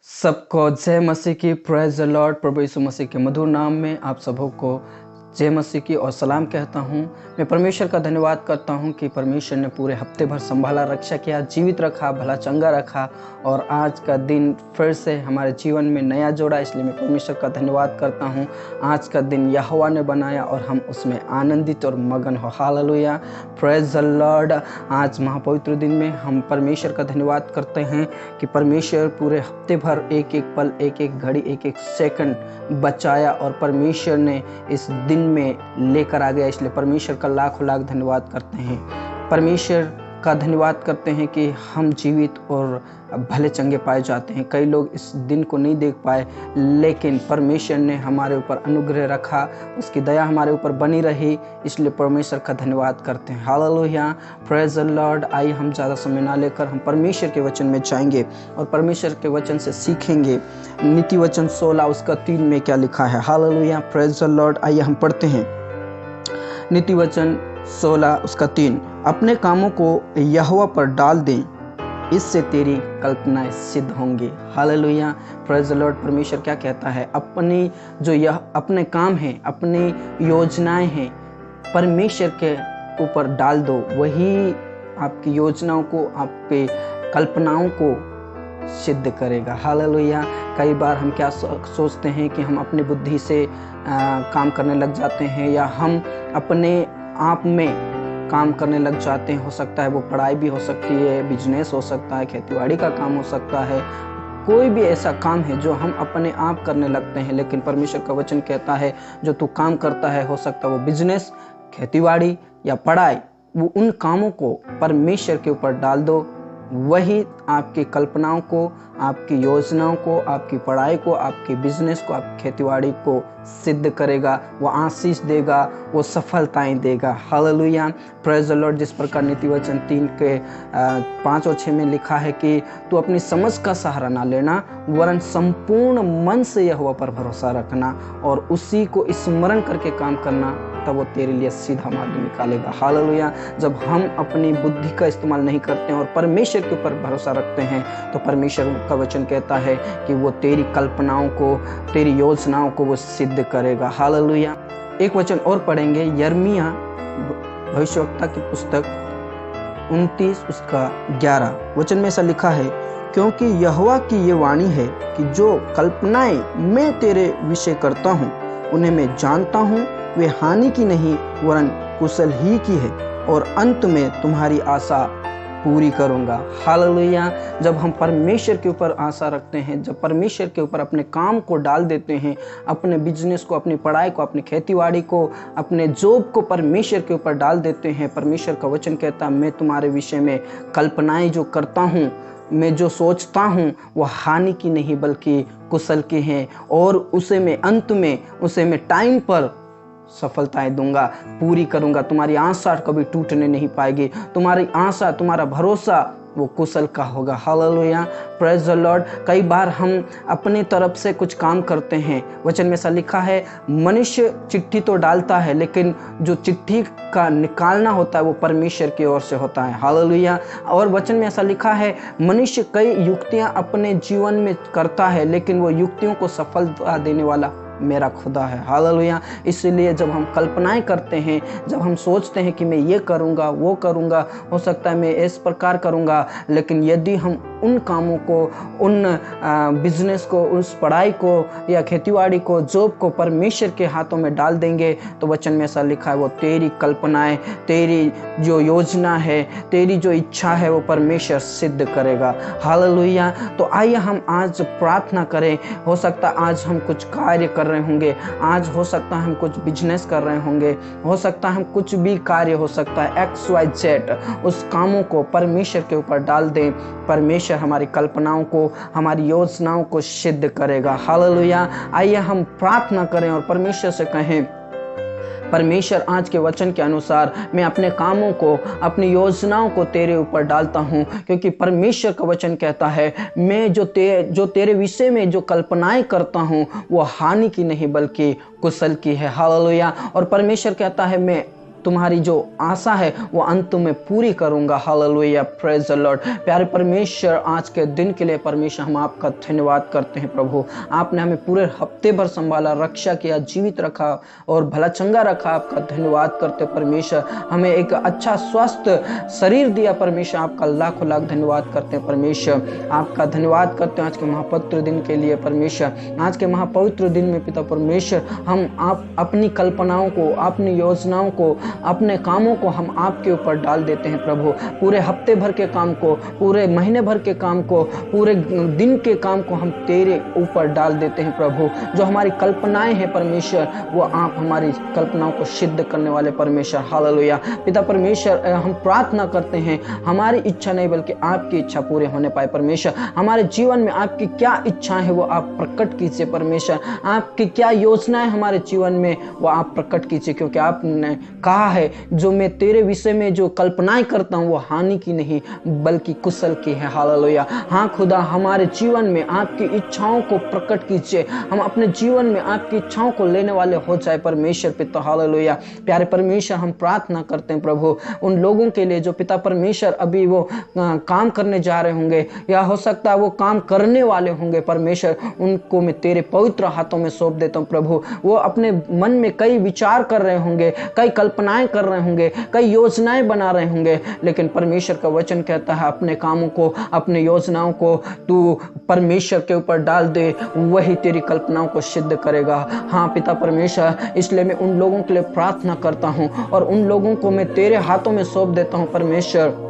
सबको जय मसीह की। Praise the lord. प्रभु यीशु मसीह के मधुर नाम में आप सबों को जय मसीह की और सलाम कहता हूँ। मैं परमेश्वर का धन्यवाद करता हूँ कि परमेश्वर ने पूरे हफ्ते भर संभाला, रक्षा किया, जीवित रखा, भला चंगा रखा और आज का दिन फिर से हमारे जीवन में नया जोड़ा। इसलिए मैं परमेश्वर का धन्यवाद करता हूँ। आज का दिन यहोवा ने बनाया और हम उसमें आनंदित और मगन हो। Hallelujah, praise the Lord. आज महापवित्र दिन में हम परमेश्वर का धन्यवाद करते हैं कि परमेश्वर पूरे हफ्ते भर एक एक पल, एक एक घड़ी, एक एक सेकंड बचाया और परमेश्वर ने इस दिन में लेकर आ गया। इसलिए परमेश्वर का लाखों लाख धन्यवाद करते हैं। परमेश्वर का धन्यवाद करते हैं कि हम जीवित और भले चंगे पाए जाते हैं। कई लोग इस दिन को नहीं देख पाए, लेकिन परमेश्वर ने हमारे ऊपर अनुग्रह रखा, उसकी दया हमारे ऊपर बनी रही। इसलिए परमेश्वर का धन्यवाद करते हैं। Hallelujah, praise the Lord. आइए हम ज़्यादा समय ना लेकर हम परमेश्वर के वचन में जाएंगे और परमेश्वर के वचन से सीखेंगे। नीति वचन 16 उसका 3 में क्या लिखा है। Hallelujah, praise the Lord. आइए हम पढ़ते हैं। नीति वचन 16 उसका 3, अपने कामों को यहोवा पर डाल दें, इससे तेरी कल्पनाएं सिद्ध होंगी। Hallelujah, praise the Lord. परमेश्वर क्या कहता है, अपने काम हैं, अपनी योजनाएं हैं, परमेश्वर के ऊपर डाल दो। वही आपकी योजनाओं को, आपके कल्पनाओं को सिद्ध करेगा। हालेलुया। कई बार हम क्या सोचते हैं कि हम अपनी बुद्धि से काम करने लग जाते हैं या हम अपने आप में काम करने लग जाते हैं। हो सकता है वो पढ़ाई भी हो सकती है, बिजनेस हो सकता है, खेतीबाड़ी का काम हो सकता है, कोई भी ऐसा काम है जो हम अपने आप करने लगते हैं। लेकिन परमेश्वर का वचन कहता है जो तू काम करता है, हो सकता है वो बिजनेस, खेतीबाड़ी या पढ़ाई, वो उन कामों को परमेश्वर के ऊपर डाल दो। वही आपकी कल्पनाओं को, आपकी योजनाओं को, आपकी पढ़ाई को, आपकी बिजनेस को, आपकी खेतीबाड़ी को सिद्ध करेगा। वो आशीष देगा, वो सफलताएं देगा। Hallelujah, praise the Lord. जिस प्रकार नीति वचन 3 के 5 और 6 में लिखा है कि तू अपनी समझ का सहारा ना लेना, वरन संपूर्ण मन से यहोवा पर भरोसा रखना और उसी को स्मरण करके काम करना, तब वो तेरे लिए सीधा मार्ग निकालेगा। हालेलुया। जब हम अपनी बुद्धि का इस्तेमाल नहीं करते हैं और परमेश्वर के ऊपर भरोसा रखते हैं, तो परमेश्वर का वचन कहता है कि वो तेरी कल्पनाओं को, तेरी योजनाओं को वो सिद्ध करेगा। हालेलुया। एक वचन और पढ़ेंगे, यिर्मयाह भविष्यवक्ता की पुस्तक 29 उसका 11 वचन में ऐसा लिखा है, क्योंकि यहोवा की ये वाणी है कि जो कल्पनाएं मैं तेरे विषय करता हूँ उन्हें मैं जानता हूँ, वे हानि की नहीं वरन कुशल ही की है, और अंत में तुम्हारी आशा पूरी करूंगा। हालेलुया। जब हम परमेश्वर के ऊपर आशा रखते हैं, जब परमेश्वर के ऊपर अपने काम को डाल देते हैं, अपने बिजनेस को, अपनी पढ़ाई को, अपनी खेतीबाड़ी को, अपने जॉब को परमेश्वर के ऊपर डाल देते हैं, परमेश्वर का वचन कहता है मैं तुम्हारे विषय में कल्पनाएं जो करता हूँ, मैं जो सोचता हूँ वो हानि की नहीं बल्कि कुशल की हैं, और उसे मैं अंत में, उसे मैं टाइम पर सफलताएं दूंगा, पूरी करूंगा। तुम्हारी आशा कभी टूटने नहीं पाएगी। तुम्हारी आशा, तुम्हारा भरोसा वो कुशल का होगा। Hallelujah, praise the Lord. कई बार हम अपनी तरफ से कुछ काम करते हैं। वचन में ऐसा लिखा है, मनुष्य चिट्ठी तो डालता है, लेकिन जो चिट्ठी का निकालना होता है वो परमेश्वर की ओर से होता है। हालेलुया। और वचन में ऐसा लिखा है, मनुष्य कई युक्तियां अपने जीवन में करता है, लेकिन वो युक्तियों को सफलता देने वाला मेरा खुदा है। हालेलुया। इसलिए जब हम कल्पनाएं करते हैं, जब हम सोचते हैं कि मैं ये करूँगा, वो करूँगा, हो सकता है मैं इस प्रकार करूँगा, लेकिन यदि हम उन कामों को, उन बिजनेस को, उस पढ़ाई को या खेतीबाड़ी को, जॉब को परमेश्वर के हाथों में डाल देंगे, तो वचन में ऐसा लिखा है वो तेरी कल्पनाएं, तेरी जो योजना है, तेरी जो इच्छा है वो परमेश्वर सिद्ध करेगा। हालेलुया। तो आइए हम आज प्रार्थना करें। हो सकता है आज हम कुछ कार्य कर रहे होंगे, आज हो सकता है हम कुछ बिजनेस कर रहे होंगे, हो सकता है हम कुछ भी कार्य, हो सकता है XYZ, उस कामों को परमेश्वर के ऊपर डाल दें। परमेश्वर हमारी कल्पनाओं को, हमारी योजनाओं को सिद्ध करेगा। हालेलुया। आइए हम प्रार्थना करें और परमेश्वर से कहें, परमेश्वर आज के वचन के अनुसार मैं अपने कामों को, अपनी योजनाओं को तेरे ऊपर डालता हूँ, क्योंकि परमेश्वर का वचन कहता है मैं जो तेरे विषय में जो कल्पनाएं करता हूँ वो हानि की नहीं बल्कि कुशल की है। हालेलुया। और परमेश्वर कहता है मैं तुम्हारी जो आशा है वो अंत में पूरी करूंगा। Hallelujah, praise the Lord. प्यारे परमेश्वर, आज के दिन के लिए परमेश्वर हम आपका धन्यवाद करते हैं प्रभु। आपने हमें पूरे हफ्ते भर संभाला, रक्षा किया, जीवित रखा और भला चंगा रखा। आपका धन्यवाद करते परमेश्वर। हमें एक अच्छा स्वस्थ शरीर दिया परमेश्वर, आपका लाखों लाख धन्यवाद करते हैं परमेश्वर। आपका धन्यवाद करते हैं आज के महापवित्र दिन के लिए परमेश्वर। आज के महापवित्र दिन में पिता परमेश्वर, हम आप अपनी कल्पनाओं को, अपनी योजनाओं को, अपने कामों को हम आपके ऊपर डाल देते हैं प्रभु। पूरे हफ्ते भर के काम को, पूरे महीने भर के काम को, पूरे दिन के काम को हम तेरे ऊपर डाल देते हैं प्रभु। जो हमारी कल्पनाएं हैं परमेश्वर, वो आप हमारी कल्पनाओं को सिद्ध करने वाले परमेश्वर। हालेलुया। पिता परमेश्वर, हम प्रार्थना करते हैं, हमारी इच्छा नहीं बल्कि आपकी इच्छा पूरे होने पाए परमेश्वर। हमारे जीवन में आपकी क्या इच्छा है वो आप प्रकट कीजिए परमेश्वर। आपकी क्या योजनाएं हमारे जीवन में वो आप प्रकट कीजिए, क्योंकि आपने कहा है जो मैं तेरे विषय में जो कल्पनाएं करता हूँ वो हानि की नहीं बल्कि कुशल की है। हालेलुया। हाँ खुदा, हमारे जीवन में आपकी इच्छाओं को प्रकट कीजिए। हम अपने जीवन में आपकी इच्छाओं को लेने वाले हो जाए परमेश्वर पिता। हालेलुया। प्यारे परमेश्वर, हम प्रार्थना करते हैं प्रभु उन लोगों के लिए जो पिता परमेश्वर अभी वो काम करने जा रहे होंगे, या हो सकता है वो काम करने वाले होंगे परमेश्वर, उनको मैं तेरे पवित्र हाथों में सौंप देता हूँ प्रभु। वो अपने मन में कई विचार कर रहे होंगे, कई कल्पनाएं कर रहे होंगे, कई योजनाएं बना रहे होंगे, लेकिन परमेश्वर का वचन कहता है अपने कामों को, अपने योजनाओं को तू परमेश्वर के ऊपर डाल दे, वही तेरी कल्पनाओं को सिद्ध करेगा। हाँ पिता परमेश्वर, इसलिए मैं उन लोगों के लिए प्रार्थना करता हूँ और उन लोगों को मैं तेरे हाथों में सौंप देता हूँ परमेश्वर,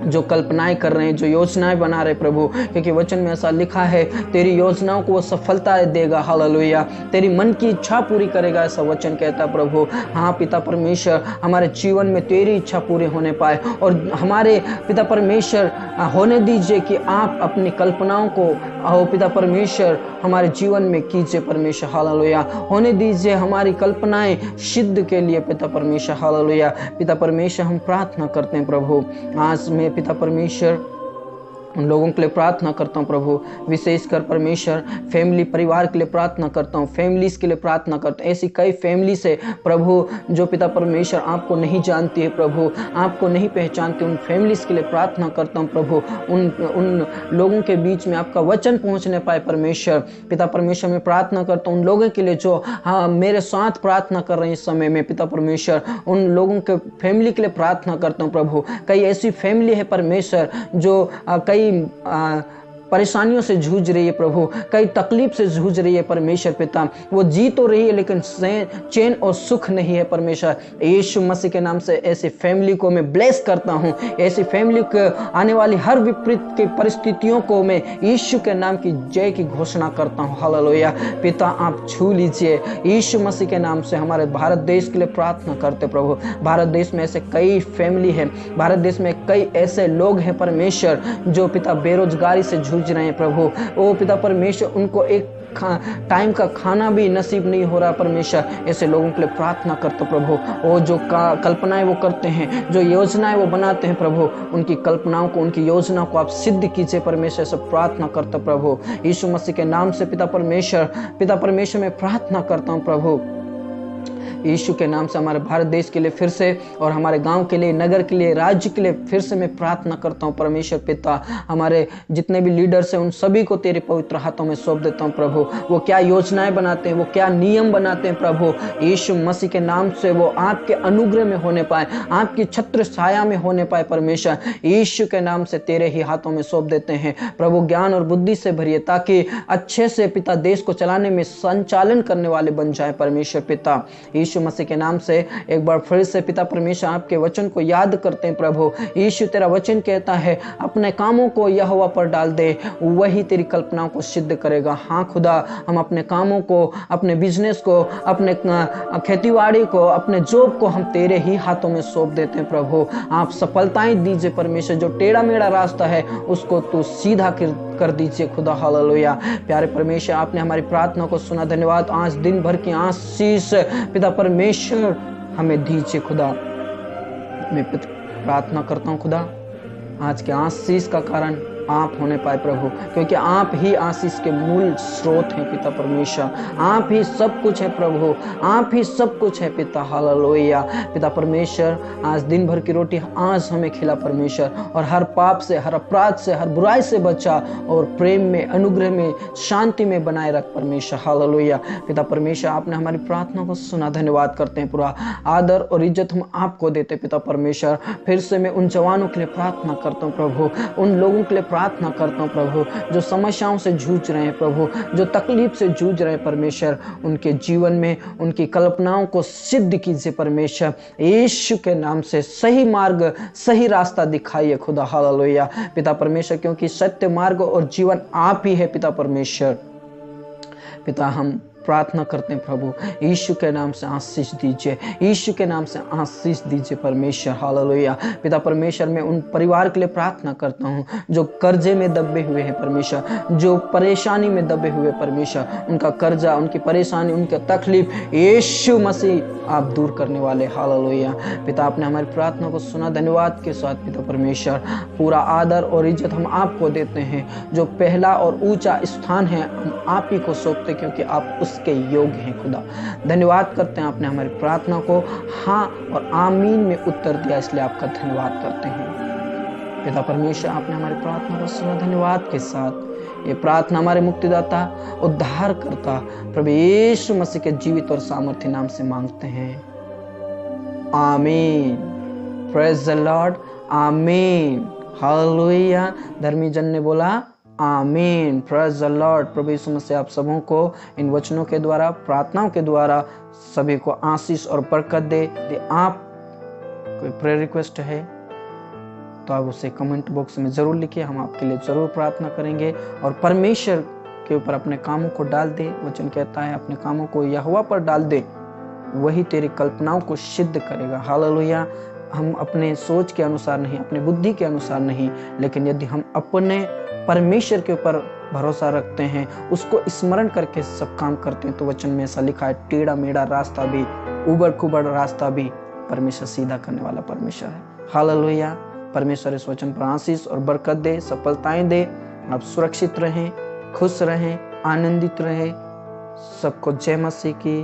जो कल्पनाएं कर रहे हैं, जो योजनाएं बना रहे प्रभु, क्योंकि वचन में ऐसा लिखा है तेरी योजनाओं को वो सफलता देगा। हालेलुया। तेरी मन की इच्छा पूरी करेगा, ऐसा वचन कहता है प्रभु। हाँ पिता परमेश्वर, हमारे जीवन में तेरी इच्छा पूरी होने पाए और हमारे पिता परमेश्वर होने दीजिए कि आप अपनी कल्पनाओं को आओ पिता परमेश्वर हमारे जीवन में कीजिए परमेश्वर। हालेलुया। होने दीजिए हमारी कल्पनाएं सिद्ध के लिए पिता परमेश्वर। हालेलुया। पिता परमेश्वर, हम प्रार्थना करते हैं प्रभु, आज मैं पिता परमेश्वर उन लोगों के लिए प्रार्थना करता हूँ प्रभु, विशेषकर परमेश्वर फैमिली परिवार के लिए प्रार्थना करता हूँ, फैमिलीज के लिए प्रार्थना करता हूँ। ऐसी कई फैमिली से प्रभु जो पिता परमेश्वर आपको नहीं जानती है प्रभु, आपको नहीं पहचानती, उन फैमिलीज के लिए प्रार्थना करता हूँ प्रभु। उन लोगों के बीच में आपका वचन पहुँचने पाए परमेश्वर। पिता परमेश्वर, मैं प्रार्थना करता हूँ उन लोगों के लिए जो मेरे साथ प्रार्थना कर रहे हैं इस समय में पिता परमेश्वर, उन लोगों के फैमिली के लिए प्रार्थना करता हूँ प्रभु। कई ऐसी फैमिली है परमेश्वर जो कई परेशानियों से जूझ रही है प्रभु, कई तकलीफ से जूझ रही है परमेश्वर पिता। वो जी तो रही है लेकिन चैन और सुख नहीं है परमेश्वर। यीशु मसीह के नाम से ऐसी फैमिली को मैं ब्लेस करता हूँ। ऐसी फैमिली को आने वाली हर विपरीत की परिस्थितियों को मैं यीशु के नाम की जय की घोषणा करता हूँ। हालेलुया। पिता, आप छू लीजिए यीशु मसीह के नाम से। हमारे भारत देश के लिए प्रार्थना करते प्रभु। भारत देश में ऐसे कई फैमिली है, भारत देश में कई ऐसे लोग हैं परमेश्वर जो पिता बेरोजगारी से जूझ रहे हैं प्रभु। ओ पिता परमेश्वर, उनको एक टाइम का खाना भी नसीब नहीं हो रहा परमेश्वर। ऐसे लोगों के लिए प्रार्थना करते प्रभु। वो जो कल्पनाएं वो करते हैं, जो योजनाएं वो बनाते हैं प्रभु, उनकी कल्पनाओं को, उनकी योजना को आप सिद्ध कीजिए परमेश्वर से प्रार्थना करते प्रभु। यीशु मसीह के नाम से पिता परमेश्वर मैं प्रार्थना करता हूँ प्रभु। यीशु के नाम से हमारे भारत देश के लिए फिर से, और हमारे गांव के लिए, नगर के लिए, राज्य के लिए फिर से मैं प्रार्थना करता हूं परमेश्वर पिता। हमारे जितने भी लीडर्स हैं उन सभी को तेरे पवित्र हाथों में सौंप देता हूं प्रभु। वो क्या योजनाएं बनाते हैं, वो क्या नियम बनाते हैं प्रभु, यीशु मसीह के नाम से वो आपके अनुग्रह में होने पाए, आपकी छत्र छाया में होने पाए परमेश्वर। यीशु के नाम से तेरे ही हाथों में सौंप देते हैं प्रभु। ज्ञान और बुद्धि से भरिए ताकि अच्छे से पिता देश को चलाने में संचालन करने वाले बन जाए परमेश्वर पिता। यीशु मसीह के नाम से एक बार फिर से पिता परमेश्वर आपके वचन को याद करते हैं प्रभु। यीशु, तेरा वचन कहता है अपने कामों को यहोवा पर डाल दे, वही तेरी कल्पनाओं को सिद्ध करेगा। हाँ खुदा, हम अपने कामों को, अपने बिजनेस को, अपने खेतीबाड़ी को, अपने जॉब को हम तेरे ही हाथों में सौंप देते हैं प्रभु। आप सफलताएं दीजिए परमेश्वर। जो टेढ़ा मेढ़ा रास्ता है उसको तू सीधा कर दीजिए खुदा। हालेलुया। प्यारे परमेश्वर, आपने हमारी प्रार्थना को सुना, धन्यवाद। आज दिन भर की आशीष पिता परमेश्वर हमें दीजिए खुदा। मैं प्रार्थना करता हूँ खुदा, आज के आशीष का कारण आप होने पाए प्रभु, क्योंकि आप ही आशीष के मूल स्रोत हैं पिता परमेश्वर। आप ही सब कुछ है प्रभु, आप ही सब कुछ है पिता। हालेलुया पिता परमेश्वर, आज दिन भर की रोटी आज हमें खिला परमेश्वर, और हर पाप से, हर अपराध से, हर बुराई से बचा, और प्रेम में, अनुग्रह में, शांति में बनाए रख परमेश्वर। हालेलुया पिता परमेश्वर, आपने हमारी प्रार्थना को सुना, धन्यवाद करते हैं। पूरा आदर और इज्जत हम आपको देते पिता परमेश्वर। फिर से मैं उन जवानों के लिए प्रार्थना करता हूँ प्रभु, उन लोगों के लिए प्रार्थना करता हूँ प्रभु जो समस्याओं से जूझ रहे हैं प्रभु, जो तकलीफ से जूझ रहे हैं परमेश्वर। उनके जीवन में उनकी कल्पनाओं को सिद्ध कीजिए परमेश्वर, यीशु के नाम से सही मार्ग, सही रास्ता दिखाइए खुदा। हालेलुया पिता परमेश्वर, क्योंकि सत्य मार्ग और जीवन आप ही है पिता परमेश्वर। पिता हम प्रार्थना करते हैं प्रभु, यीशु के नाम से आशीष दीजिए, यीशु के नाम से आशीष दीजिए परमेश्वर। हालेलुया पिता परमेश्वर, मैं उन परिवार के लिए प्रार्थना करता हूँ जो कर्जे में दबे हुए हैं परमेश्वर, जो परेशानी में दबे हुए परमेश्वर। उनका कर्जा, उनकी परेशानी, उनका तकलीफ यीशु मसीह आप दूर करने वाले। हालेलुया पिता, आपने हमारी प्रार्थना को सुना, धन्यवाद के साथ पिता परमेश्वर। पूरा आदर और इज्जत हम आपको देते हैं, जो पहला और ऊंचा स्थान है हम आप ही को सौंपते, क्योंकि आप उसके योग्य हैं खुदा। धन्यवाद करते हैं, आपने हमारी प्रार्थना को हाँ और आमीन में उत्तर दिया, इसलिए आपका धन्यवाद करते हैं पिता परमेश्वर। आपने हमारी प्रार्थना को सुना, धन्यवाद के साथ ये प्रार्थना हमारे मुक्तिदाता, उद्धार करता प्रभु यीशु मसीह के जीवित और सामर्थ्य नाम से मांगते हैं, आमीन। प्रेज द लॉर्ड, आमीन। हालेलुया। धर्मी जन ने बोला आमीन। Praise the lord. प्रभु यीशु मसीह आप सबों को इन वचनों के द्वारा, प्रार्थनाओं के द्वारा सभी को आशीष और बरकत दे। यदि आप कोई प्रेयर रिक्वेस्ट है तो आप उसे कमेंट बॉक्स में जरूर लिखिए, हम आपके लिए जरूर प्रार्थना करेंगे। और परमेश्वर के ऊपर अपने कामों को डाल दे। वचन कहता है अपने कामों को यहोवा पर डाल दे, वही तेरी कल्पनाओं को सिद्ध करेगा। हालेलुया। हम अपने सोच के अनुसार नहीं, अपने बुद्धि के अनुसार नहीं, लेकिन यदि हम अपने परमेश्वर के ऊपर भरोसा रखते हैं, उसको स्मरण करके सब काम करते हैं, तो वचन में ऐसा लिखा है, टेढ़ा मेढ़ा रास्ता भी, उबड़ खुबड़ रास्ता भी परमेश्वर सीधा करने वाला परमेश्वर है। हालेलुया। परमेश्वर इस वचन पर आशीष और बरकत दे, सफलताएं दे। आप सुरक्षित रहें, खुश रहें, आनंदित रहें। सबको जय मसीह की।